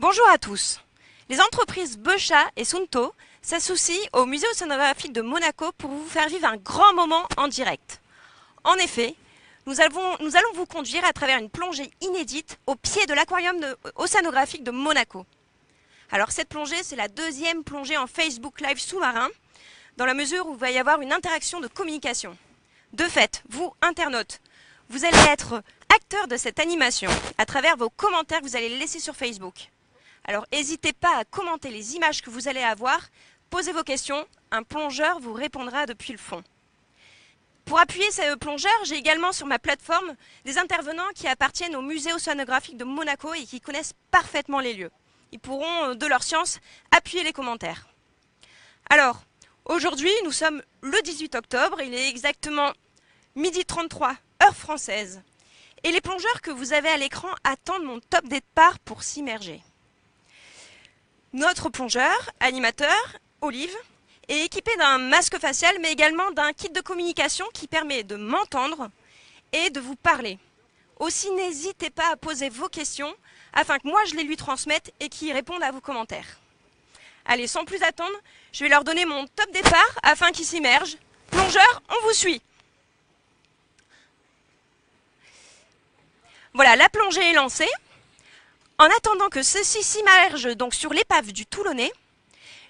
Bonjour à tous. Les entreprises Bechha et Sunto s'associent au Musée océanographique de Monaco pour vous faire vivre un grand moment en direct. En effet, nous allons vous conduire à travers une plongée inédite au pied de l'aquarium océanographique de Monaco. Alors cette plongée, c'est la deuxième plongée en Facebook Live sous-marin, dans la mesure où il va y avoir une interaction de communication. De fait, vous, internautes, vous allez être acteurs de cette animation à travers vos commentaires que vous allez laisser sur Facebook. Alors n'hésitez pas à commenter les images que vous allez avoir, posez vos questions, un plongeur vous répondra depuis le fond. Pour appuyer ce plongeur, j'ai également sur ma plateforme des intervenants qui appartiennent au musée océanographique de Monaco et qui connaissent parfaitement les lieux. Ils pourront, de leur science, appuyer les commentaires. Alors, aujourd'hui, nous sommes le 18 octobre, il est exactement 12h33, heure française. Et les plongeurs que vous avez à l'écran attendent mon top départ pour s'immerger. Notre plongeur, animateur, Olive, est équipé d'un masque facial, mais également d'un kit de communication qui permet de m'entendre et de vous parler. Aussi, n'hésitez pas à poser vos questions afin que moi je les lui transmette et qu'il réponde à vos commentaires. Allez, sans plus attendre, je vais leur donner mon top départ afin qu'ils s'immergent. Plongeur, on vous suit. Voilà, la plongée est lancée. En attendant que ceux-ci s'immergent donc sur l'épave du Toulonnais,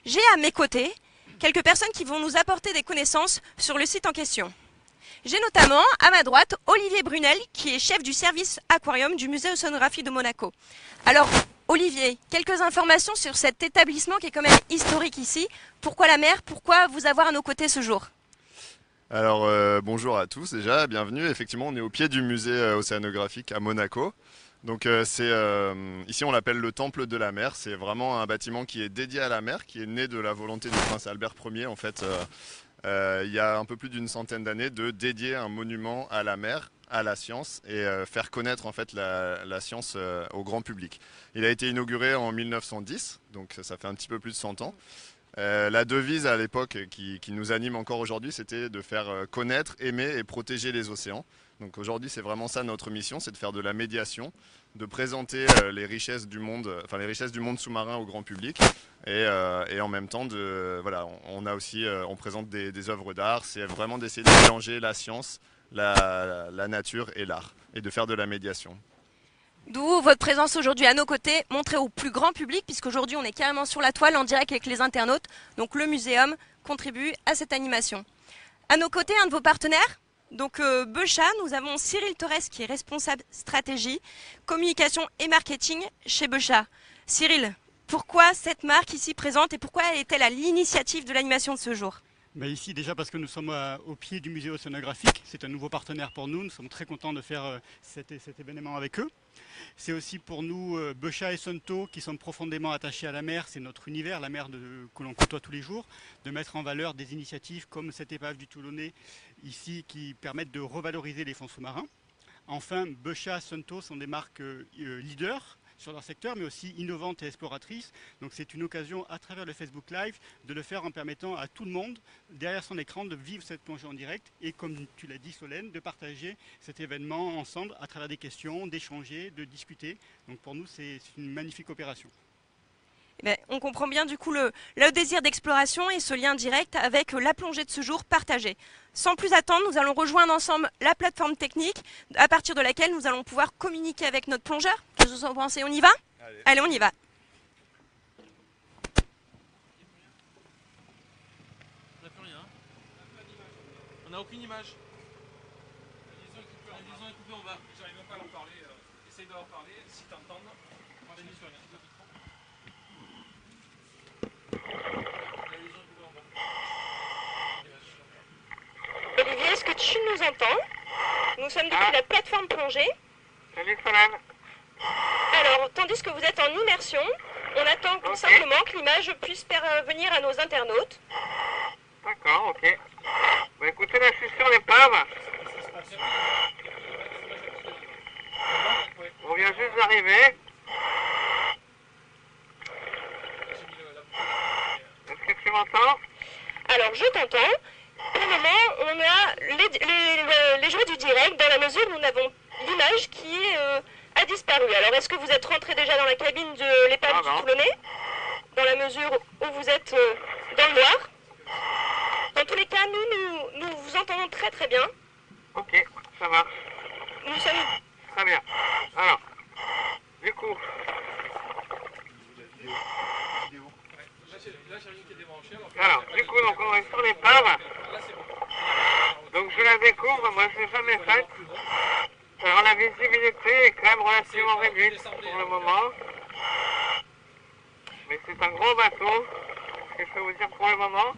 j'ai à mes côtés quelques personnes qui vont nous apporter des connaissances sur le site en question. J'ai notamment à ma droite Olivier Brunel, qui est chef du service aquarium du musée océanographique de Monaco. Alors Olivier, quelques informations sur cet établissement qui est quand même historique ici. Pourquoi la mer? Pourquoi vous avoir à nos côtés ce jour? Alors bonjour à tous déjà, bienvenue. Effectivement, on est au pied du musée océanographique à Monaco. Donc ici on l'appelle le Temple de la mer. C'est vraiment un bâtiment qui est dédié à la mer, qui est né de la volonté du prince Albert Ier en fait. Il y a un peu plus d'une centaine d'années de dédier un monument à la mer, à la science et faire connaître en fait la science au grand public. Il a été inauguré en 1910, donc ça fait un petit peu plus de 100 ans. La devise à l'époque qui nous anime encore aujourd'hui, c'était de faire connaître, aimer et protéger les océans. Donc aujourd'hui, c'est vraiment ça notre mission, c'est de faire de la médiation, de présenter les richesses du monde, les richesses du monde sous-marin au grand public, et en même temps, on présente des œuvres d'art. C'est vraiment d'essayer de mélanger la science, la nature et l'art, et de faire de la médiation. D'où votre présence aujourd'hui à nos côtés, montrée au plus grand public, puisqu'aujourd'hui on est carrément sur la toile en direct avec les internautes. Donc le muséum contribue à cette animation. À nos côtés, un de vos partenaires, donc Bechha, nous avons Cyril Torres qui est responsable stratégie, communication et marketing chez Bechha. Cyril, pourquoi cette marque ici présente et pourquoi est-elle à l'initiative de l'animation de ce jour? Ici déjà parce que nous sommes au pied du musée océanographique, c'est un nouveau partenaire pour nous sommes très contents de faire cet événement avec eux. C'est aussi pour nous Bechha et Sunto qui sommes profondément attachés à la mer, c'est notre univers, la mer que l'on côtoie tous les jours, de mettre en valeur des initiatives comme cette épave du Toulonnais ici qui permettent de revaloriser les fonds sous-marins. Enfin, Bechha et Sunto sont des marques leaders sur leur secteur, mais aussi innovantes et exploratrices. Donc c'est une occasion, à travers le Facebook Live, de le faire en permettant à tout le monde, derrière son écran, de vivre cette plongée en direct et, comme tu l'as dit Solène, de partager cet événement ensemble à travers des questions, d'échanger, de discuter. Donc pour nous, c'est une magnifique opération. On comprend bien du coup le désir d'exploration et ce lien direct avec la plongée de ce jour partagée. Sans plus attendre, nous allons rejoindre ensemble la plateforme technique à partir de laquelle nous allons pouvoir communiquer avec notre plongeur. Qu'est-ce que vous en pensez? On y va? Allez, on y va. On n'a plus rien. On n'a aucune image. La liaison est coupée en bas. J'arrive même pas à leur parler. Essaye de leur parler. Si t'entendent, on va sur rien. Olivier, est-ce que tu nous entends? Nous sommes depuis la plateforme plongée. Salut Solène. Alors, tandis que vous êtes en immersion, on attend tout simplement que l'image puisse parvenir à nos internautes. D'accord, ok. Écoutez, là je suis sur l'épave. On vient juste d'arriver. Est-ce que tu m'entends? Alors, je t'entends. Pour le moment, on a les joies du direct dans la mesure où nous avons l'image qui est a disparu. Alors, est-ce que vous êtes rentré déjà dans la cabine de l'épave Ah du non. Toulonnais? Dans la mesure où vous êtes dans le noir. Dans tous les cas, nous vous entendons très très bien. Ok, ça marche. Nous sommes... Très bien. Alors, du coup, Là, j'ai rien qui est débranché. donc on est sur l'épave. Là, c'est bon. Donc je la découvre, moi je l'ai jamais faite. Alors la visibilité est quand même relativement réduite pour le moment. Mais c'est un gros bateau. Ce que je peux vous dire pour le moment.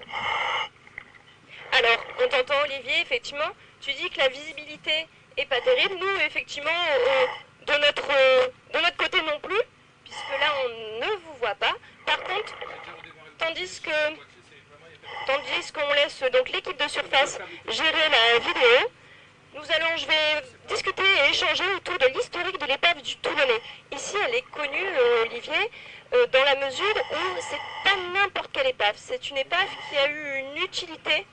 Alors, on t'entend Olivier, effectivement, tu dis que la visibilité est pas terrible. Nous, effectivement, de notre côté non plus, puisque là, on ne vous voit pas. Par contre, tandis qu'on laisse donc l'équipe de surface gérer la vidéo, je vais discuter et échanger autour de l'historique de l'épave du Toulonnais. Ici, elle est connue, Olivier, dans la mesure où c'est pas n'importe quelle épave. C'est une épave qui a eu une utilité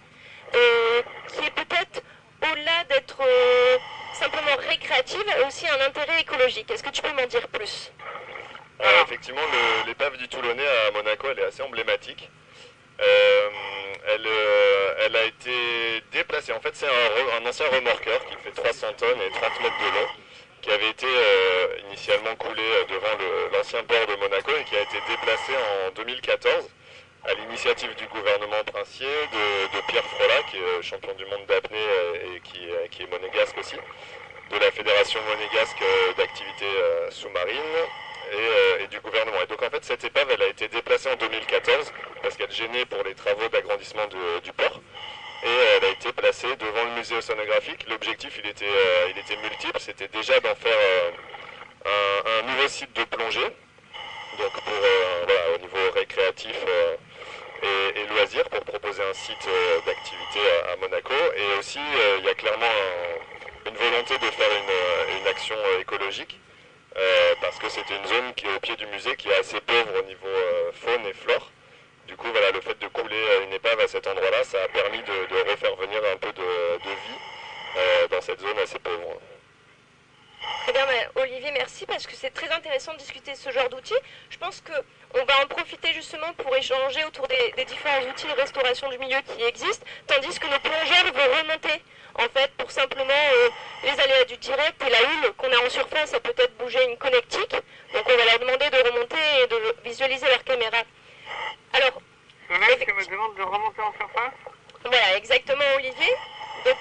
qui est peut-être au-delà d'être simplement récréative, aussi un intérêt écologique. Est-ce que tu peux m'en dire plus? Effectivement, l'épave du Toulonnais à Monaco, elle est assez emblématique. Elle a été déplacée. En fait, c'est un ancien remorqueur qui fait 300 tonnes et 30 mètres de long, qui avait été initialement coulé devant l'ancien port de Monaco et qui a été déplacé en 2014 à l'initiative du gouvernement princier, de Pierre Frolat, qui est champion du monde d'apnée et qui est monégasque aussi, de la Fédération monégasque d'activité sous-marine et du gouvernement. Et donc en fait cette épave elle a été déplacée en 2014 parce qu'elle gênait pour les travaux d'agrandissement du port. Et elle a été placée devant le musée océanographique. L'objectif il était multiple, c'était déjà d'en faire un nouveau site de plongée, donc pour au niveau récréatif et loisirs, pour proposer un site d'activité à Monaco. Et aussi il y a clairement une volonté de faire une action écologique, parce que c'était une zone qui est au pied du musée qui est assez pauvre au niveau faune et flore. Du coup, voilà, le fait de couler une épave à cet endroit-là, ça a permis de refaire venir un peu de vie dans cette zone assez pauvre. Très bien, Olivier, merci, parce que c'est très intéressant de discuter ce genre d'outils. Je pense qu'on va en profiter justement pour échanger autour des différents outils de restauration du milieu qui existent, tandis que nos plongeurs vont remonter, en fait, pour simplement les aléas du direct et la houle qu'on a en surface a peut-être bougé une connectique. Donc on va leur demander de remonter et de visualiser leur caméra. Alors, Soleil, tu me demandes de remonter en surface? voilà, exactement, Olivier. Donc,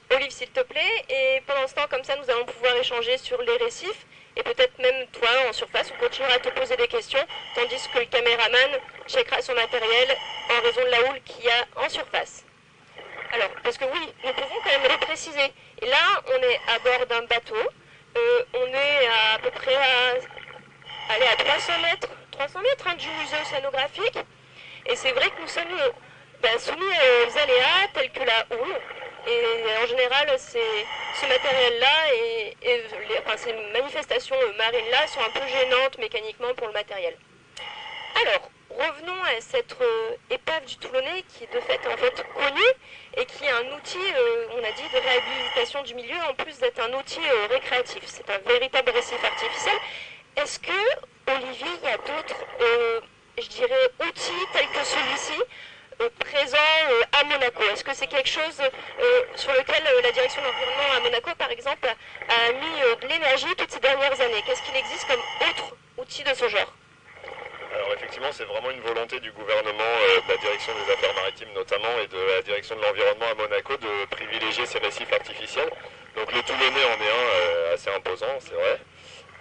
Olive, s'il te plaît, et pendant ce temps, comme ça, nous allons pouvoir échanger sur les récifs, et peut-être même toi, en surface, on continuera à te poser des questions, tandis que le caméraman checkera son matériel en raison de la houle qu'il y a en surface. Alors, parce que oui, nous pouvons quand même le préciser. Et là, on est à bord d'un bateau, on est à peu près à 300 mètres du musée océanographique, et c'est vrai que nous sommes soumis aux aléas tels que la houle. Et en général, ce matériel-là et ces manifestations marines-là sont un peu gênantes mécaniquement pour le matériel. Alors, revenons à cette épave du Toulonnais qui est de fait en fait connue et qui est un outil, on a dit, de réhabilitation du milieu en plus d'être un outil récréatif. C'est un véritable récif artificiel. Est-ce que, Olivier, il y a d'autres, je dirais, outils tels que celui-ci présent à Monaco? Est-ce que c'est quelque chose sur lequel la direction de l'environnement à Monaco, par exemple, a mis de l'énergie toutes ces dernières années? Qu'est-ce qu'il existe comme autre outil de ce genre? Alors effectivement, c'est vraiment une volonté du gouvernement, de la direction des affaires maritimes notamment, et de la direction de l'environnement à Monaco de privilégier ces récifs artificiels. Donc le Toulonnais en est un assez imposant, c'est vrai.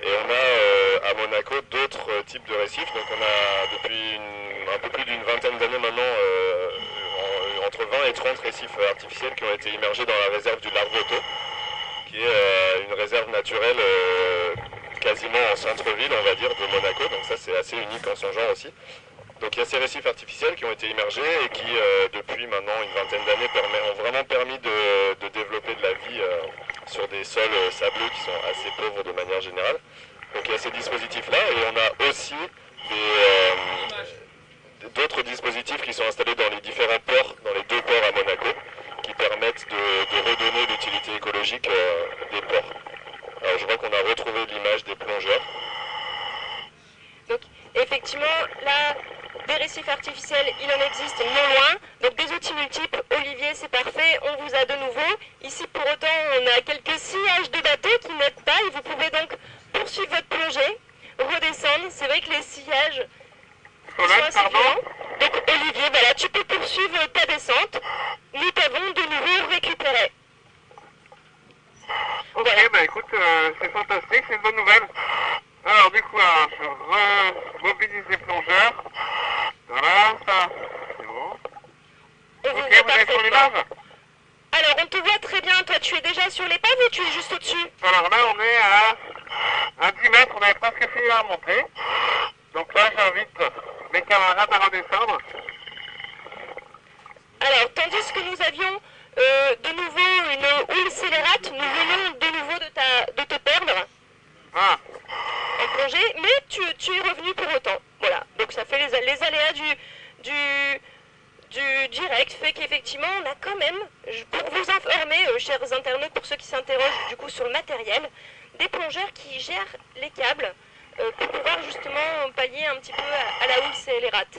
Et on a à Monaco d'autres types de récifs. Donc on a depuis un peu plus d'une vingtaine d'années maintenant entre 20 et 30 récifs artificiels qui ont été immergés dans la réserve du Larvoto, qui est une réserve naturelle quasiment en centre-ville, on va dire, de Monaco. Donc ça c'est assez unique en son genre aussi. Donc il y a ces récifs artificiels qui ont été immergés et qui depuis maintenant une vingtaine d'années ont vraiment permis de développer de la vie sur des sols sableux qui sont assez pauvres de manière générale. Donc il y a ces dispositifs-là et on a aussi d'autres dispositifs qui sont installés dans les différents ports, dans les deux ports à Monaco, qui permettent de redonner l'utilité écologique des ports. Alors je vois qu'on a retrouvé l'image l'usage des plongeurs. Donc effectivement, là, des récifs artificiels, il en existe non loin. Donc des outils multiples, Olivier, c'est parfait, on vous a de nouveau. Ici, pour autant, on a quelques sillages de bateaux qui n'aident pas et vous pouvez donc poursuivre votre plongée, redescendre. C'est vrai que les sillages sont assez violents. Donc Olivier, voilà, tu peux poursuivre ta descente. Nous t'avons de nouveau récupéré. Ok, Voilà. bah écoute, c'est fantastique, c'est une bonne nouvelle. Alors du coup, je remobilise les plongeurs. Voilà, ça, c'est bon. On vous Ok, voit vous êtes sur parfaitement. l'image? Alors on te voit très bien, toi tu es déjà sur l'épave ou tu es juste au-dessus? Alors là, on est à 10 mètres, on avait presque fini la remontée. Donc là, j'invite mes camarades à redescendre. Alors, tandis que nous avions de nouveau une houle scélérate, nous venons de nouveau de te perdre Ah, en plongée, mais tu es revenu pour autant. Voilà, donc ça fait les aléas du direct, fait qu'effectivement, on a quand même, pour vous informer, chers internautes, pour ceux qui s'interrogent du coup sur le matériel, des plongeurs qui gèrent les câbles pour pouvoir justement pallier un petit peu à la houle scélérate.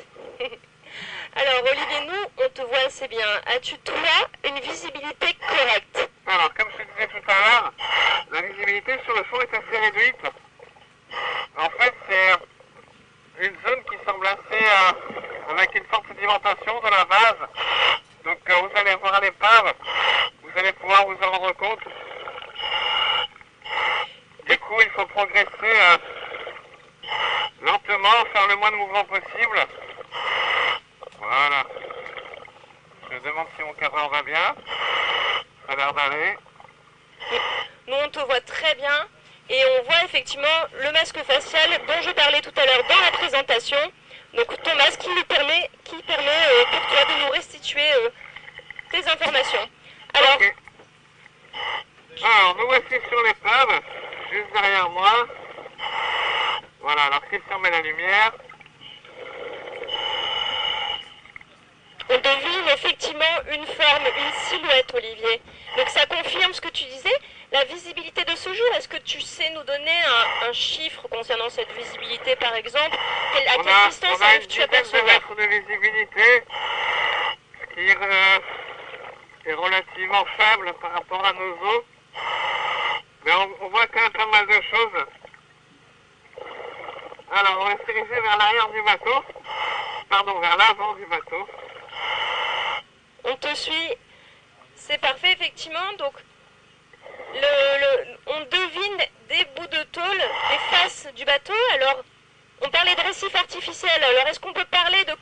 Alors Olivier, nous, on te voit assez bien. As-tu toi une visibilité correcte? alors comme je te disais tout à l'heure, la visibilité sur le fond est assez réduite. En fait, c'est une zone qui semble assez avec une forte sédimentation de la base. Donc vous allez voir à l'épave, vous allez pouvoir vous en rendre compte. Du coup, il faut progresser lentement, faire le moins de mouvements possible. Voilà. Je demande si mon cadran va bien. Ça a l'air d'aller. Nous, on te voit très bien et on voit effectivement le masque facial dont je parlais tout à l'heure dans la présentation. Donc ton masque qui permet pour toi de nous restituer tes informations. Alors, Ok. Alors, nous voici sur l'épave, juste derrière moi. Voilà, alors Christian met la lumière. on devine effectivement une forme, une silhouette, Olivier. Donc ça confirme ce que tu disais, la visibilité de ce jour. Est-ce que tu sais nous donner un chiffre concernant cette visibilité, par exemple? À On quelle a distance une arrives-tu à dizaine de percevoir? mètres de visibilité, ce qui est relativement faible par rapport à nos eaux. Mais on voit quand même pas mal de choses. Alors, on va se diriger vers l'arrière du bateau. Pardon, vers l'avant du bateau. On te suit, c'est parfait effectivement. Donc on devine des bouts de tôle, des faces du bateau. Alors on parlait de récifs artificiels. Alors est-ce qu'on peut parler de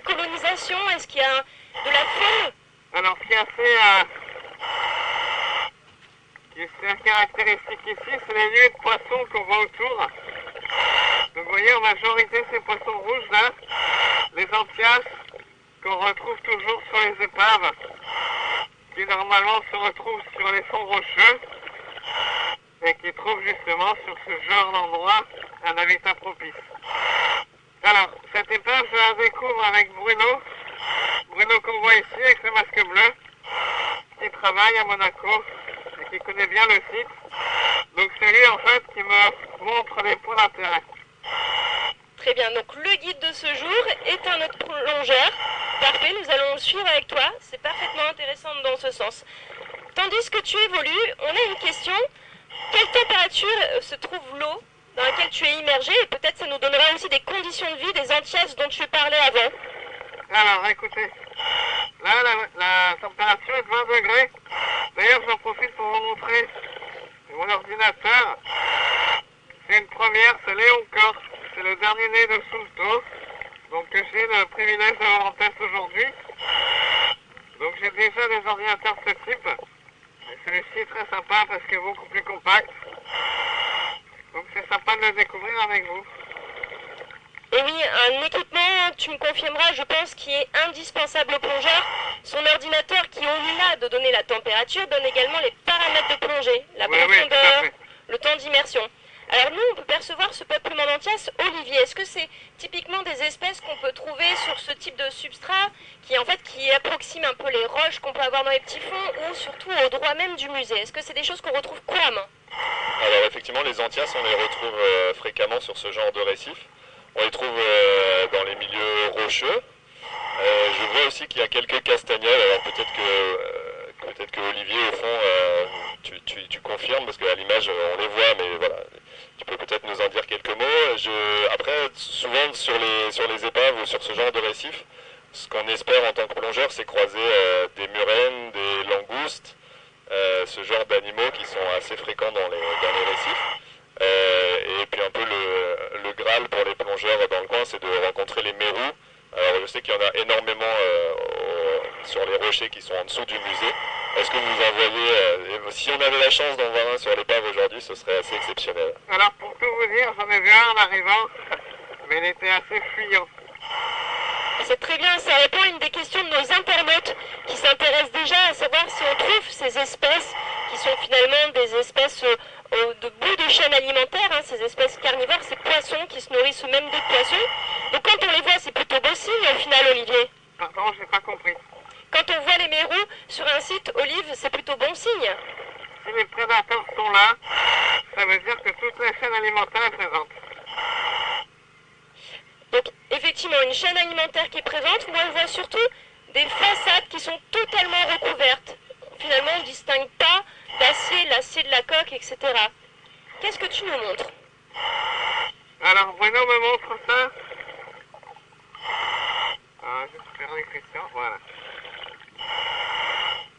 colonisation? Est-ce qu'il y a de la faune? Alors, ce qui est assez caractéristique ici, c'est les nuées de poissons qu'on voit autour. Donc, vous voyez, en majorité, ces poissons rouges là, les anthias, qu'on retrouve toujours sur les épaves, qui normalement se retrouvent sur les fonds rocheux et qui trouvent justement sur ce genre d'endroit un habitat propice. Alors, cette épave, je la découvre avec Bruno. Bruno qu'on voit ici avec le masque bleu, qui travaille à Monaco et qui connaît bien le site. Donc c'est lui en fait qui me montre les points d'intérêt. Très bien, donc le guide de ce jour est un autre plongeur. Parfait, nous allons le suivre avec toi. C'est parfaitement intéressant dans ce sens. Tandis que tu évolues, on a une question. Quelle température se trouve l'eau dans laquelle tu es immergé? Et peut-être ça nous donnera aussi des conditions de vie des anthias dont tu parlais avant. Alors écoutez, là la température est de 20 degrés. D'ailleurs j'en profite pour vous montrer mon ordinateur. C'est une première, c'est Léon Corse. C'est le dernier né de Sulto. Donc j'ai le privilège d'avoir en test aujourd'hui. Donc j'ai déjà des ordinateurs de ce type. Et celui-ci est très sympa parce qu'il est beaucoup plus compact. Donc c'est sympa de le découvrir avec vous. Et oui, un équipement, tu me confirmeras, je pense, qui est indispensable au plongeur. Son ordinateur qui, au-delà de donner la température, donne également les paramètres de plongée, la Oui, tout à profondeur, fait. le temps d'immersion. Alors nous, on peut percevoir ce peuplement d'anthias. Olivier, est-ce que c'est typiquement des espèces qu'on peut trouver sur ce type de substrat qui approximent un peu les roches qu'on peut avoir dans les petits fonds ou surtout au droit même du musée? Est-ce que c'est des choses qu'on retrouve couramment? Alors effectivement, les anthias, on les retrouve fréquemment sur ce genre de récif. On les trouve dans les milieux rocheux. Je vois aussi qu'il y a quelques castagneuls. Alors peut-être que Olivier, au fond, tu confirmes, parce qu'à l'image, on les voit, mais voilà, tu peux peut-être nous en dire quelques mots. Après, souvent sur les épaves ou sur ce genre de récif, ce qu'on espère en tant que plongeur, c'est croiser des murènes, des langoustes, ce genre d'animaux qui sont assez fréquents dans les récifs. Et puis un peu le Graal pour les plongeurs dans le coin, c'est de rencontrer les mérous. Alors je sais qu'il y en a énormément sur les rochers qui sont en dessous du musée. Est-ce que vous en voyez, si on avait la chance d'en voir un sur l'épave aujourd'hui, ce serait assez exceptionnel. Alors pour tout vous dire, j'en ai vu un en arrivant, mais il était assez fuyant. C'est très bien, ça répond à une des questions de nos internautes qui s'intéressent déjà à savoir si on trouve ces espèces qui sont finalement des espèces de bout de chaîne alimentaire, hein, ces espèces carnivores, ces poissons qui se nourrissent eux-mêmes de poissons. Donc quand on les voit, c'est plutôt beau signe au final, Olivier. Pardon, j'ai pas compris. Quand on voit les mérous sur un site, Olive, c'est plutôt bon signe. Si les prédateurs sont là, ça veut dire que toute la chaîne alimentaire est présente. Donc effectivement, une chaîne alimentaire qui est présente, moi je vois surtout des façades qui sont totalement recouvertes. Finalement, on ne distingue pas l'acier de la coque, etc. Qu'est-ce que tu nous montres? Alors Bruno me montre ça. Ah, je vais faire Christian, voilà.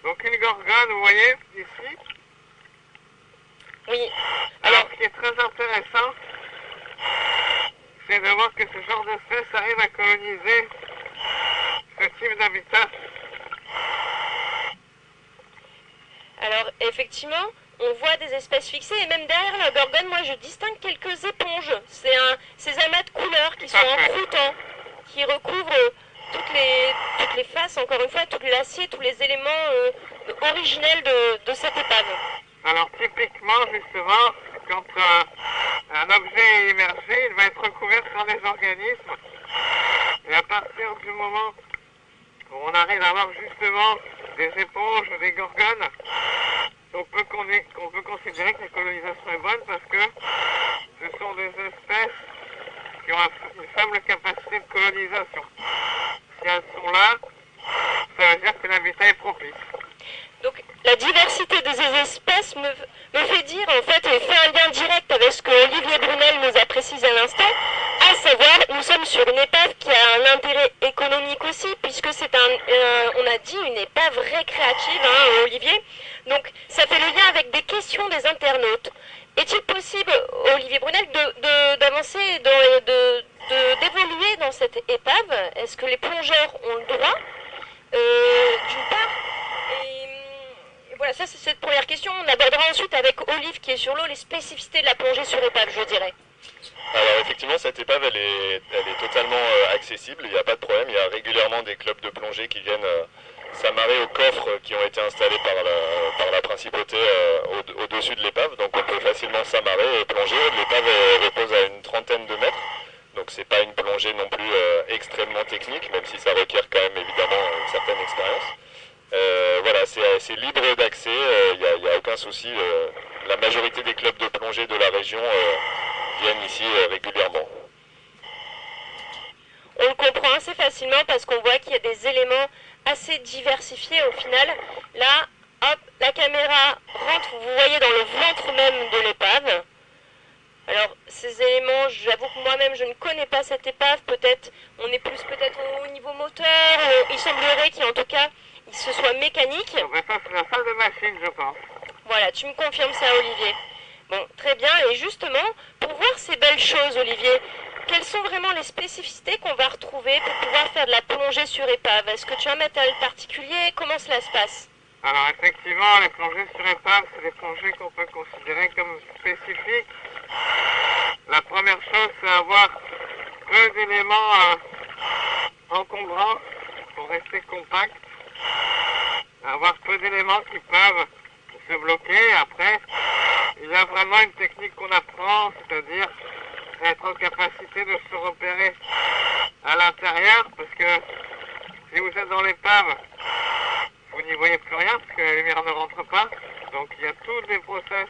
Donc une gorgone, vous voyez, ici. Oui. Alors ce qui est très intéressant, c'est de voir que ce genre d'espèce arrive à coloniser ce type d'habitat. Alors effectivement, on voit des espèces fixées et même derrière la gorgone, moi je distingue quelques éponges. C'est ces amas de couleurs qui sont en croûtants, qui recouvrent toutes les faces, encore une fois, tout l'acier, tous les éléments originels de cette épave. Alors typiquement, justement, quand un objet est immergé, il va être recouvert par des organismes. Et à partir du moment où on arrive à avoir justement des éponges, des gorgones, on peut considérer que la colonisation est bonne parce que ce sont des espèces qui ont une faible capacité de colonisation. Si elles sont là, ça veut dire que l'habitat est propice. Donc la diversité de ces espèces me fait dire, en fait, et fait un lien direct avec ce que Olivier Brunel nous a précisé à l'instant, à savoir, nous sommes sur une épave qui a un intérêt économique aussi, puisque c'est on a dit, une épave récréative, hein, Olivier. Donc ça fait le lien avec des questions des internautes. Est-il possible, Olivier Brunel, d'avancer, d'évoluer dans cette épave? Est-ce que les plongeurs ont le droit, d'une part? Et voilà, ça c'est cette première question. On abordera ensuite avec Olive qui est sur l'eau les spécificités de la plongée sur épave, je dirais. Alors effectivement, cette épave, elle est totalement accessible, il n'y a pas de problème. Il y a régulièrement des clubs de plongée qui viennent s'amarrer aux coffres qui ont été installés par la principauté au-dessus de l'épave. Donc on peut facilement s'amarrer et plonger. L'épave repose à une trentaine de mètres. Donc c'est pas une plongée non plus extrêmement technique, même si ça requiert quand même évidemment une certaine expérience. Voilà, c'est libre d'accès, il n'y a aucun souci. La majorité des clubs de plongée de la région viennent ici régulièrement. On le comprend assez facilement parce qu'on voit qu'il y a des éléments assez diversifiés au final. Là, hop, la caméra rentre, vous voyez, dans le ventre même de l'épave. Alors, ces éléments, j'avoue que moi-même, je ne connais pas cette épave. Peut-être, on est plus peut-être au niveau moteur. Il semblerait qu'en tout cas, il se soit mécanique. Ben ça, c'est la salle de machine, je pense. Voilà, tu me confirmes ça, Olivier. Bon, très bien. Et justement, pour voir ces belles choses, Olivier, quelles sont vraiment les spécificités qu'on va retrouver pour pouvoir faire de la plongée sur épave? Est-ce que tu as un matériel particulier? Comment cela se passe? Alors effectivement, les plongées sur épave, c'est des plongées qu'on peut considérer comme spécifiques. La première chose, c'est avoir peu d'éléments encombrants pour rester compact. Avoir peu d'éléments qui peuvent se bloquer. Après, il y a vraiment une technique qu'on apprend, c'est-à-dire être en capacité de se repérer à l'intérieur, parce que si vous êtes dans l'épave, vous n'y voyez plus rien, parce que la lumière ne rentre pas. Donc il y a tous des process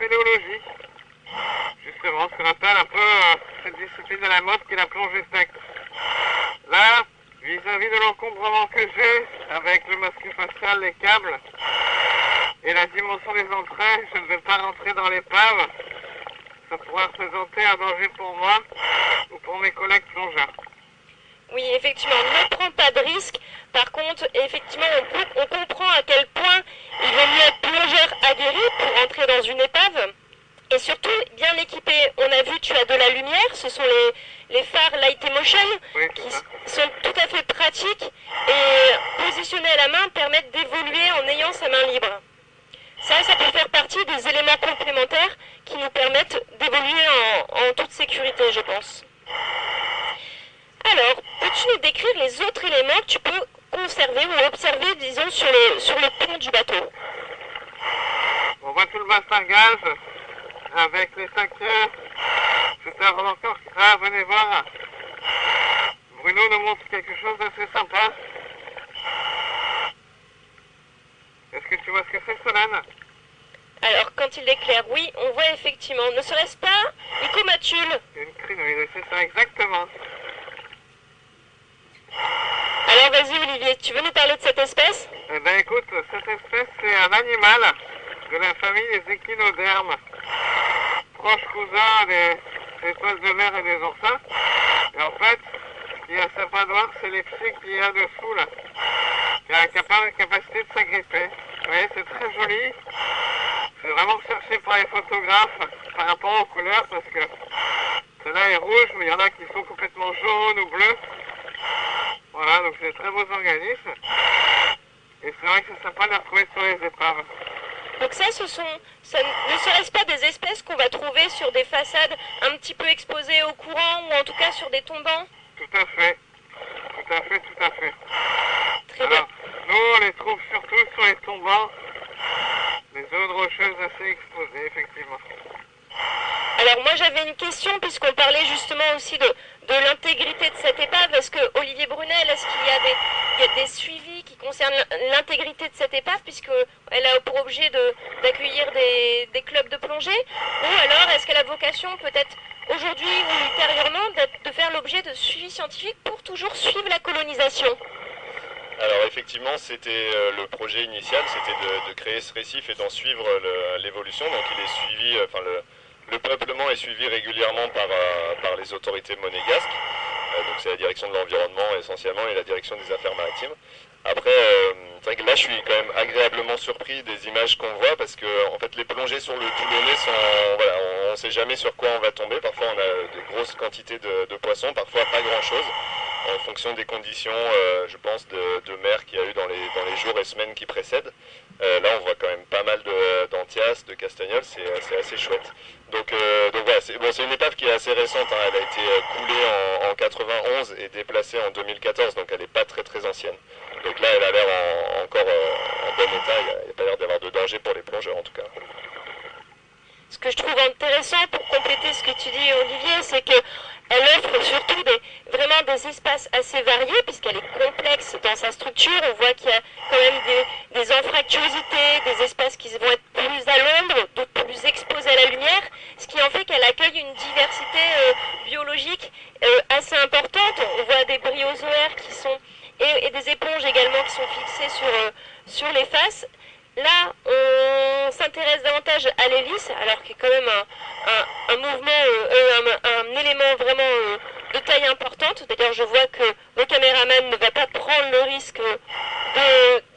spéléologie. Justement, ce qu'on appelle un peu cette discipline de la mode qui est la plongée sec. Là, vis-à-vis de l'encombrement que j'ai avec le masque facial, les câbles et la dimension des entrées, je ne vais pas rentrer dans l'épave. Ça pourrait représenter un danger pour moi ou pour mes collègues plongeurs. Oui, effectivement, ne prends pas de risque. Par contre, effectivement, on comprend à quel point il vaut mieux être plongeur aguerri pour entrer dans une épave. Et surtout, bien équipé. On a vu, tu as de la lumière. Ce sont les phares Light Emotion Oui, qui sont tout à fait pratiques et positionnés à la main permettent d'évoluer en ayant sa main libre. Ça peut faire partie des éléments complémentaires qui nous permettent d'évoluer en toute sécurité, je pense. Alors, peux-tu nous décrire les autres éléments que tu peux conserver ou observer, disons, sur le pont du bateau? On voit tout le bastingage avec les taquets. C'est un remorqueur. Ah, venez voir. Bruno nous montre quelque chose d'assez sympa. Est-ce que tu vois ce que c'est, Solène? Alors, quand il éclaire, oui, on voit effectivement. Ne serait-ce pas Icomatule? Une crinoïde, c'est ça, exactement. Alors, vas-y, Olivier, tu veux nous parler de cette espèce? Eh bien, écoute, cette espèce, c'est un animal de la famille des échinodermes. Proche cousin des poisses de mer et des oursins. Et en fait, ce qui est sympa de voir, c'est les pieds qu'il y a dessous, là. Qui a la capacité de s'agripper. Vous voyez, c'est très joli. C'est vraiment cherché par les photographes par rapport aux couleurs, parce que celle-là est rouge, mais il y en a qui sont complètement jaunes ou bleus. Voilà, donc c'est de très beaux organismes. Et c'est vrai que c'est sympa de les retrouver sur les épaves. Donc ça ne serait-ce pas des espèces qu'on va trouver sur des façades un petit peu exposées au courant ou en tout cas sur des tombants? Tout à fait. Tout à fait, tout à fait. Très bien. Alors, nous, on les trouve surtout sur les tombants, les zones rocheuses assez exposées, effectivement. Alors moi j'avais une question puisqu'on parlait justement aussi de l'intégrité de cette épave. Est-ce que Olivier Brunel, est-ce qu'il y a des suivis qui concernent l'intégrité de cette épave puisqu'elle a pour objet d'accueillir des clubs de plongée? Ou alors est-ce qu'elle a vocation peut-être aujourd'hui ou ultérieurement de faire l'objet de suivis scientifiques pour toujours suivre la colonisation? Alors effectivement, c'était le projet initial, c'était de créer ce récif et d'en suivre l'évolution. Donc il est suivi, le peuplement est suivi régulièrement par les autorités monégasques. Donc c'est la direction de l'environnement essentiellement et la direction des affaires maritimes. Après, c'est vrai que là je suis quand même agréablement surpris des images qu'on voit parce que en fait les plongées sur le Toulonnais sont, voilà, on ne sait jamais sur quoi on va tomber. Parfois on a des grosses quantités de poissons, parfois pas grand chose. En fonction des conditions, je pense, de mer qu'il y a eu dans les jours et semaines qui précèdent. Là, on voit quand même pas mal d'antias, de castagnols, c'est assez chouette. Donc voilà, c'est une épave qui est assez récente, hein. Elle a été coulée en 91 et déplacée en 2014, donc elle n'est pas très très ancienne. Donc là, elle a l'air encore en bon état, il n'y a pas l'air d'avoir de danger pour les plongeurs en tout cas. Ce que je trouve intéressant pour compléter ce que tu dis, Olivier, c'est qu'elle offre surtout vraiment des espaces assez variés, puisqu'elle est complexe dans sa structure. On voit qu'il y a quand même des anfractuosités, des espaces qui vont être plus à l'ombre, d'autres plus exposés à la lumière, ce qui en fait qu'elle accueille une diversité biologique assez importante. On voit des bryozoaires qui sont et des éponges également qui sont fixées sur les faces. Là, on s'intéresse davantage à l'hélice, alors qu'il y a quand même un mouvement, un élément vraiment de taille importante. D'ailleurs, je vois que le caméraman ne va pas prendre le risque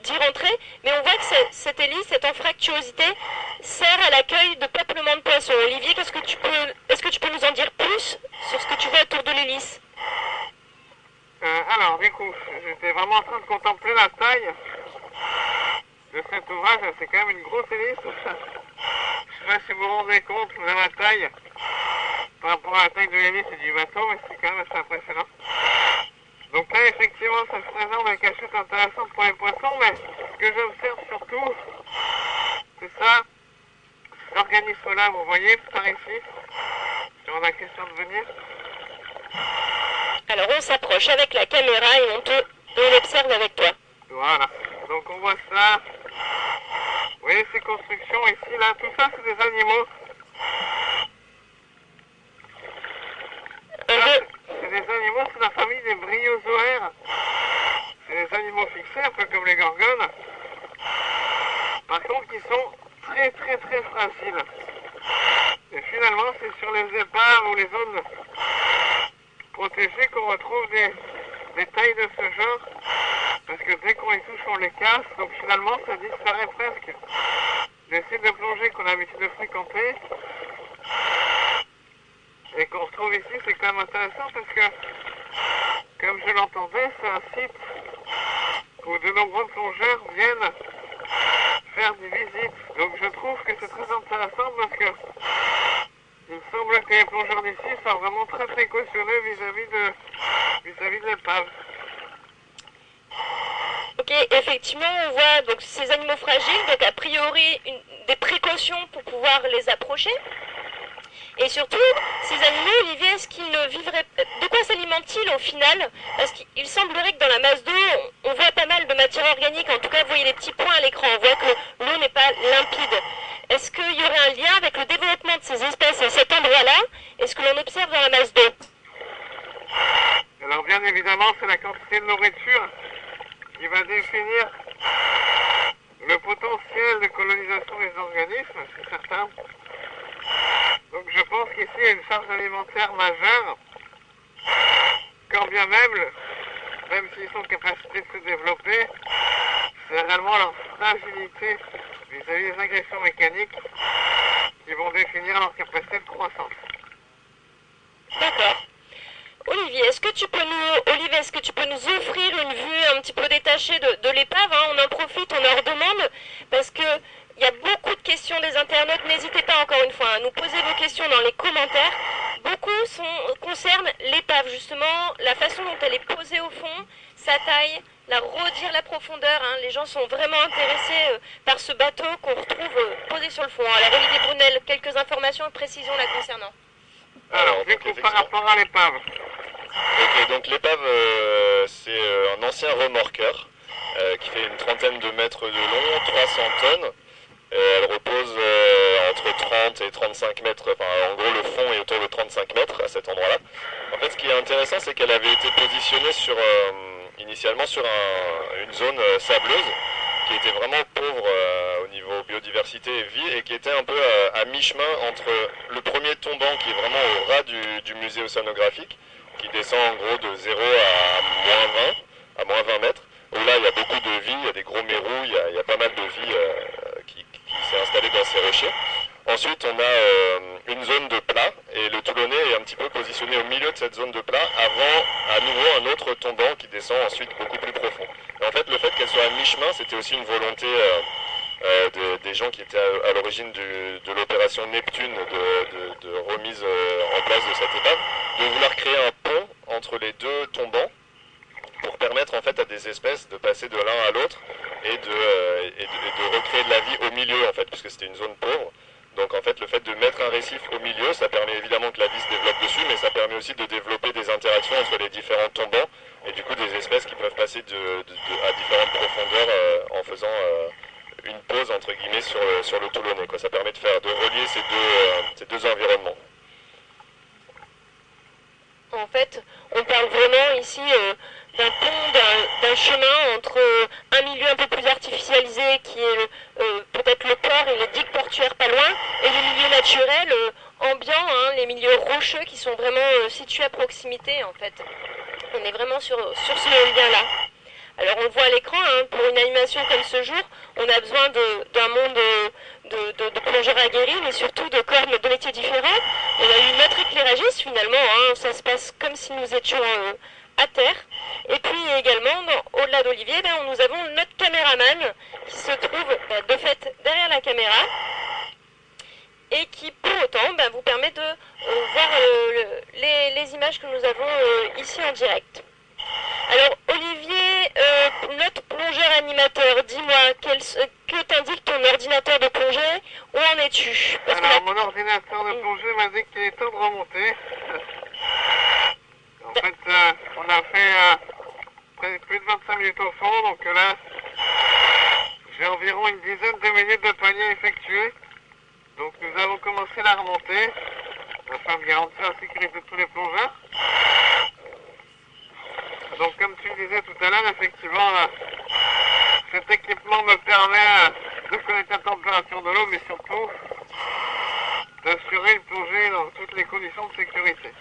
d'y rentrer, mais on voit que cette hélice, cette anfractuosité, sert à l'accueil de peuplement de poissons. Olivier, est-ce que tu peux nous en dire plus sur ce que tu vois autour de l'hélice? Alors, du coup, j'étais vraiment en train de contempler la taille de cet ouvrage. C'est quand même une grosse hélice. Je sais pas si vous vous rendez compte de la taille par rapport à la taille de l'hélice et du bateau, mais c'est quand même assez impressionnant. Donc là, effectivement, ça se présente des cachettes intéressantes pour les poissons, mais ce que j'observe surtout, c'est ça, cet organisme-là, vous voyez, par ici, si on a question de venir. Alors on s'approche avec la caméra et on l'observe avec toi. Voilà, donc on voit ça voyez ces constructions ici, là, tout ça c'est des animaux. C'est des animaux, c'est la famille des bryozoaires. C'est des animaux fixés, un peu comme les gorgones. Par contre, ils sont très très très fragiles. Et finalement, c'est sur les épaves ou les zones protégées qu'on retrouve des tailles de ce genre. Parce que dès qu'on les touche, on les casse. Donc finalement, ça disparaît presque. Les sites de plongée qu'on a l'habitude de fréquenter et qu'on retrouve ici, c'est quand même intéressant parce que, comme je l'entendais, c'est un site où de nombreux plongeurs viennent faire des visites. Donc je trouve que c'est très intéressant parce que il semble que les plongeurs d'ici sont vraiment très précautionneux vis-à-vis de l'épave. Ok, effectivement, on voit donc ces animaux fragiles, donc a priori des précautions pour pouvoir les approcher. Et surtout, ces animaux, Olivier, est-ce qu'ils ne vivraient... De quoi s'alimentent-ils au final? Parce qu'il semblerait que dans la masse d'eau, on voit pas mal de matière organique. En tout cas, vous voyez les petits points à l'écran. On voit que l'eau n'est pas limpide. Est-ce qu'il y aurait un lien avec le développement de ces espèces à cet endroit-là? Est-ce que l'on observe dans la masse d'eau? Alors bien évidemment, c'est la quantité de nourriture qui va définir le potentiel de colonisation des organismes, c'est certain. Donc je pense qu'ici il y a une charge alimentaire majeure, quand bien même s'ils sont en capacité de se développer, c'est réellement leur fragilité vis-à-vis des agressions mécaniques qui vont définir leur capacité de croissance. D'accord. Olivier, est-ce que tu peux nous offrir une vue un petit peu détachée de l'épave, hein? On en profite, on en redemande, parce que il y a beaucoup de questions des internautes. N'hésitez pas encore une fois à nous poser vos questions dans les commentaires. Beaucoup concernent l'épave, justement, la façon dont elle est posée au fond, sa taille, redire la profondeur. Hein. Les gens sont vraiment intéressés par ce bateau qu'on retrouve posé sur le fond. Alors Olivier Brunel, quelques informations et précisions là concernant. Alors, du coup, par rapport à l'épave. Ok, donc l'épave, c'est un ancien remorqueur qui fait une trentaine de mètres de long, 300 tonnes. Elle repose entre 30 et 35 mètres, enfin en gros le fond est autour de 35 mètres à cet endroit-là. En fait, ce qui est intéressant, c'est qu'elle avait été positionnée initialement sur une zone sableuse qui était vraiment pauvre au niveau biodiversité et vie, et qui était un peu à mi-chemin entre le premier tombant qui est vraiment au ras du musée océanographique, qui descend en gros de 0 à moins 20 mètres, où là il y a beaucoup de vie, il y a des gros mérous, il y a pas mal de vie qui s'est installée dans ces rochers. Ensuite on a une zone de plat, et le Toulonnais est un petit peu positionné au milieu de cette zone de plat, avant à nouveau un autre tombant qui descend ensuite beaucoup plus profond. Et en fait le fait qu'elle soit à mi-chemin, c'était aussi une volonté des gens qui étaient à l'origine de l'opération Neptune de remise en place de cette épave, de vouloir créer un pont entre les deux tombants pour permettre en fait à des espèces de passer de l'un à l'autre et de recréer de la vie au milieu en fait, puisque c'était une zone pauvre. Donc en fait le fait de mettre un récif au milieu, ça permet évidemment que la vie se développe dessus, mais ça permet aussi de développer des interactions entre les différents tombants et du coup des espèces qui peuvent passer à différentes profondeurs en faisant une pause entre guillemets sur le Toulonnais, quoi. Ça permet de relier ces deux environnements. En fait, on parle vraiment ici d'un pont, d'un chemin entre un milieu un peu plus artificialisé qui est peut-être le port et les digues portuaires pas loin, et les milieux naturels ambiants, hein, les milieux rocheux qui sont vraiment situés à proximité en fait. On est vraiment sur ce lien-là. Alors on le voit à l'écran, hein, pour une animation comme ce jour, on a besoin d'un monde de plongeurs aguerris, mais surtout de corps de métiers différents. On a eu notre éclairagiste finalement, hein, ça se passe comme si nous étions à terre. Et puis également, au-delà d'Olivier, nous avons notre caméraman qui se trouve de fait derrière la caméra et qui pour autant vous permet de voir les images que nous avons ici en direct. Alors Olivier, notre plongeur animateur, dis-moi, que t'indique ton ordinateur de plongée? Où en es-tu? Alors mon ordinateur de plongée m'a dit qu'il est temps de remonter. En fait, on a fait plus de 25 minutes au fond, donc là, J'ai environ une dizaine de minutes de palier effectués. Donc nous allons commencer la remontée afin de garantir la sécurité de tous les plongeurs. Donc comme tu le disais tout à l'heure, effectivement, cet équipement me permet de connaître la température de l'eau, mais surtout d'assurer une plongée dans toutes les conditions de sécurité.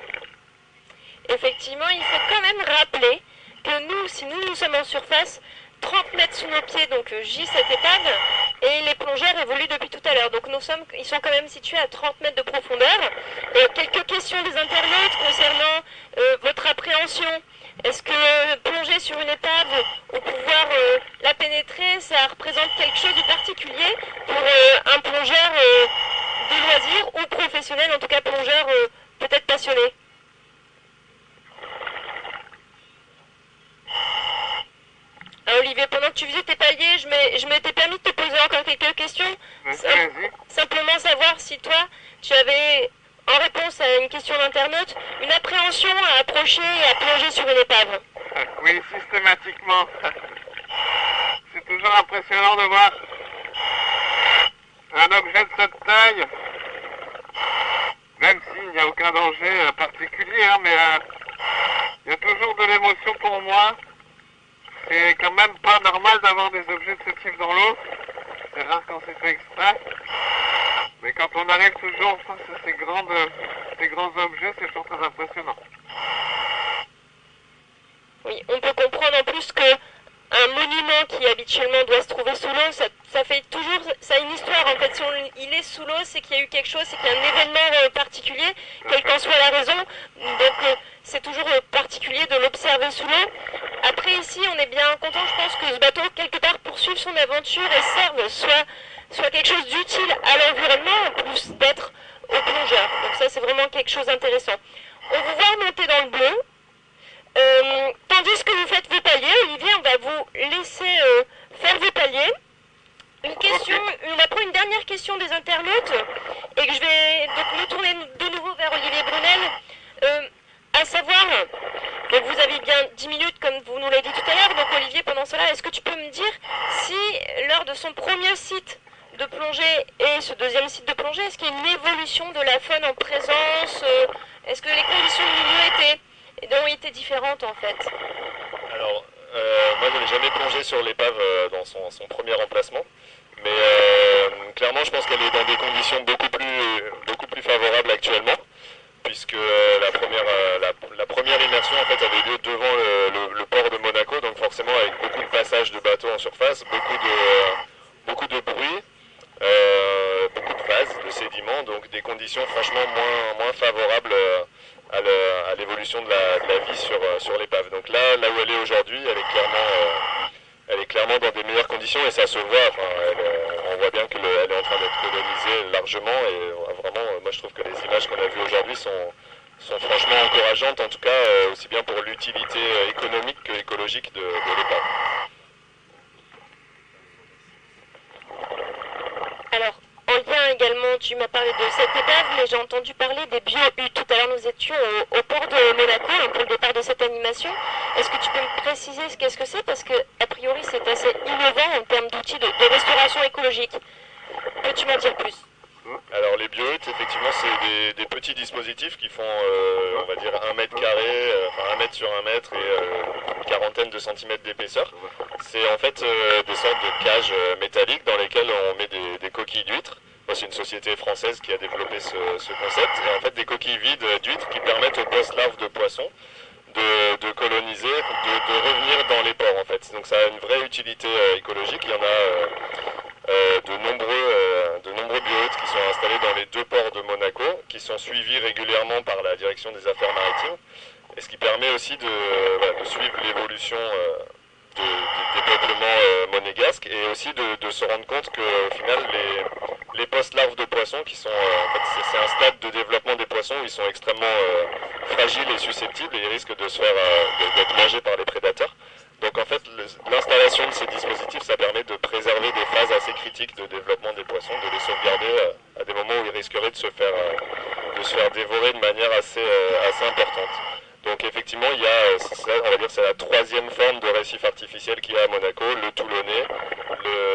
Effectivement, il faut quand même rappeler que nous, si nous sommes en surface, 30 mètres sous nos pieds, donc gît cette épave, et les plongeurs évoluent depuis tout à l'heure. Donc ils sont quand même situés à 30 mètres de profondeur. Quelques questions des internautes concernant votre appréhension. Est-ce que plonger sur une épave ou pouvoir la pénétrer, ça représente quelque chose de particulier pour un plongeur de loisir ou professionnel, en tout cas plongeur peut-être passionné? Olivier, pendant que tu faisais tes paliers, je m'étais permis de te poser encore quelques questions. Simplement savoir si toi, tu avais, en réponse à une question d'internaute, une appréhension à approcher et à plonger sur une épave. Oui, systématiquement. C'est toujours impressionnant de voir un objet de cette taille, même s'il n'y a aucun danger particulier, hein, mais il y a toujours de l'émotion pour moi. C'est quand même pas normal d'avoir des objets de ce type dans l'eau. C'est rare quand c'est fait exprès. Mais quand on arrive toujours face à ces grands objets, c'est toujours très impressionnant. Oui, on peut comprendre en plus que un monument qui habituellement doit se trouver sous l'eau, ça fait toujours, ça a une histoire en fait. Si il est sous l'eau, c'est qu'il y a eu quelque chose, c'est qu'il y a un événement particulier, quelle qu'en soit la raison. Donc c'est toujours particulier de l'observer sous l'eau. Après ici, on est bien content, je pense que ce bateau quelque part poursuive son aventure et serve soit quelque chose d'utile à l'environnement en plus d'être aux plongeurs. Donc ça c'est vraiment quelque chose d'intéressant. On vous voit monter dans le bleu. Tandis que vous faites vos paliers, Olivier, on va vous laisser faire vos paliers. On va prendre une dernière question des internautes et que je vais donc me tourner de nouveau vers Olivier Brunel. À savoir, donc vous avez bien 10 minutes comme vous nous l'avez dit tout à l'heure, donc Olivier, pendant cela, est-ce que tu peux me dire si lors de son premier site de plongée et ce deuxième site de plongée, est-ce qu'il y a une évolution de la faune en présence? Est-ce que les conditions de milieu ont été différentes en fait? Alors, moi je n'ai jamais plongé sur l'épave dans son premier emplacement, mais clairement je pense qu'elle est dans des conditions beaucoup plus favorables actuellement, puisque la première immersion en fait avait lieu devant le port de Monaco, donc forcément avec beaucoup de passages de bateaux en surface, beaucoup de bruit, beaucoup de phases, de sédiments, donc des conditions franchement moins favorables à l'évolution de la vie sur l'épave. Donc là où elle est aujourd'hui, elle est clairement dans des meilleures conditions et ça se voit. On voit bien qu'elle est en train d'être colonisée largement et vraiment, moi je trouve que les images qu'on a vues aujourd'hui sont franchement encourageantes, en tout cas aussi bien pour l'utilité économique que écologique de l'épave. Alors, en lien également, tu m'as parlé de cette épave, mais j'ai entendu parler des bio-huttes. Tout à l'heure, nous étions au port de Monaco, pour le départ de cette animation. Est-ce que tu peux me préciser qu'est-ce que c'est? Parce que, a priori, c'est assez innovant en termes d'outils de restauration écologique. Peux-tu m'en dire plus? Alors les bio-huttes, effectivement, c'est des petits dispositifs qui font, on va dire, 1 mètre carré, 1 mètre sur 1 mètre et une quarantaine de centimètres d'épaisseur. C'est en fait des sortes de cages métalliques dans lesquelles on met des coquilles d'huîtres. C'est une société française qui a développé ce concept. Et en fait, des coquilles vides d'huîtres qui permettent aux post-larves de poissons de coloniser, de revenir dans les ports en fait. Donc ça a une vraie utilité écologique. Il y en a de nombreux bio-huttes qui sont installés dans les 2 ports de Monaco, qui sont suivis régulièrement par la direction des affaires maritimes, et ce qui permet aussi de suivre l'évolution des peuplements monégasques et aussi de se rendre compte qu'au final les post-larves de poissons qui sont c'est un stade de développement des poissons où ils sont extrêmement fragiles et susceptibles et ils risquent de se faire d'être mangés par les prédateurs. Donc en fait l'installation de ces dispositifs ça permet de préserver des phases assez critiques de développement des poissons, de les sauvegarder à des moments où ils risqueraient de se faire dévorer de manière assez importante. Donc effectivement, il y a, on va dire, c'est la troisième forme de récif artificiel qu'il y a à Monaco, le Toulonnais,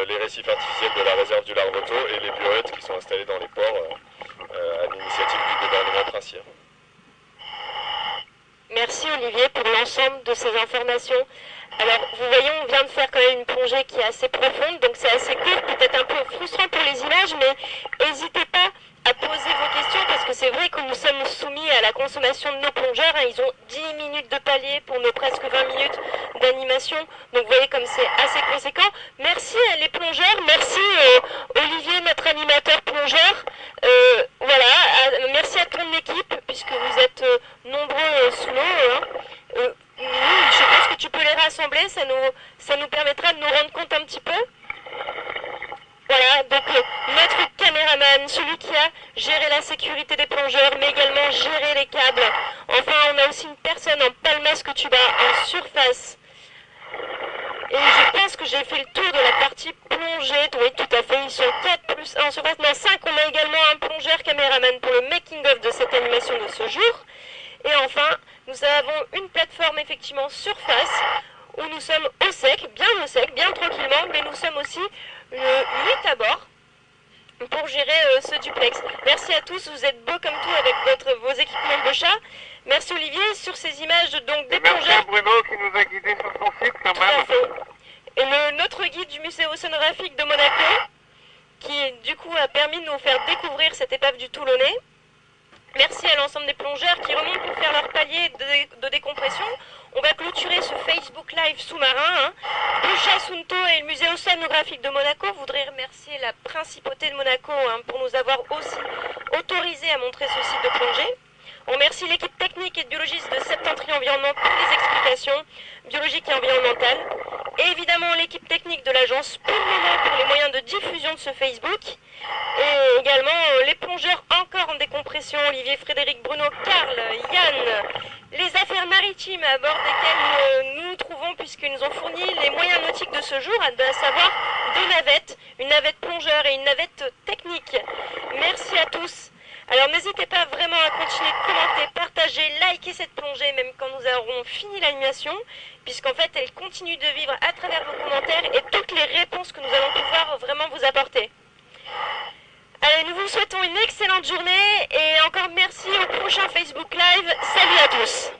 les récifs artificiels de la réserve du Larvoto et les bioètes qui sont installés dans les ports à l'initiative du gouvernement princier. Merci Olivier pour l'ensemble de ces informations. Alors, vous voyez, on vient de faire quand même une plongée qui est assez profonde, donc c'est assez court, peut-être un peu frustrant pour les images, mais n'hésitez pas à poser vos questions, parce que c'est vrai que nous sommes soumis à la consommation de nos plongeurs, hein. Ils ont 10 minutes de palier pour nos presque 20 minutes d'animation, donc vous voyez comme c'est assez conséquent. Merci à les plongeurs, merci Olivier, notre animateur plongeur, merci à ton équipe, puisque vous êtes nombreux sous l'eau, hein. Je pense que tu peux les rassembler, ça nous permettra de nous rendre compte un petit peu. Voilà, donc notre caméraman, celui qui a géré la sécurité des plongeurs, mais également géré les câbles. Enfin, on a aussi une personne en palmasque tuba en surface. Et je pense que j'ai fait le tour de la partie plongée. Oui, tout à fait, ils sont 4 plus 1 en surface. Non, 5, on a également un plongeur caméraman pour le making-of de cette animation de ce jour. Et enfin, nous avons une plateforme effectivement surface où nous sommes au sec, bien tranquillement, mais nous sommes aussi 8 à bord pour gérer ce duplex. Merci à tous, vous êtes beaux comme tout avec vos équipements de Bochat. Merci Olivier sur ces images donc des plongeurs. Merci à Bruno qui nous a guidés sur son site quand Tout à même. fait. Et notre guide du musée océanographique de Monaco qui du coup a permis de nous faire découvrir cette épave du Toulonnais. Merci à l'ensemble des plongeurs qui remontent pour faire leur palier de décompression. On va clôturer ce Facebook Live sous-marin. Hein. Bochat, Sunto et le musée océanographique de Monaco voudraient remercier la principauté de Monaco pour nous avoir aussi autorisé à montrer ce site de plongée. On remercie l'équipe technique et de biologistes de Septentrion Environnement pour les explications biologiques et environnementales. Et évidemment l'équipe technique de l'agence pour le moment pour les moyens de diffusion de ce Facebook. Et également les plongeurs encore en décompression, Olivier, Frédéric, Bruno, Karl, Yann, les affaires maritimes à bord desquelles nous nous trouvons puisqu'ils nous ont fourni les moyens nautiques de ce jour, à savoir 2 navettes, une navette plongeur et une navette technique. Merci à tous. Alors n'hésitez pas vraiment à continuer de commenter, partager, liker cette plongée même quand nous aurons fini l'animation, puisqu'en fait elle continue de vivre à travers vos commentaires et toutes les réponses que nous allons pouvoir vraiment vous apporter. Allez, nous vous souhaitons une excellente journée et encore merci au prochain Facebook Live. Salut à tous.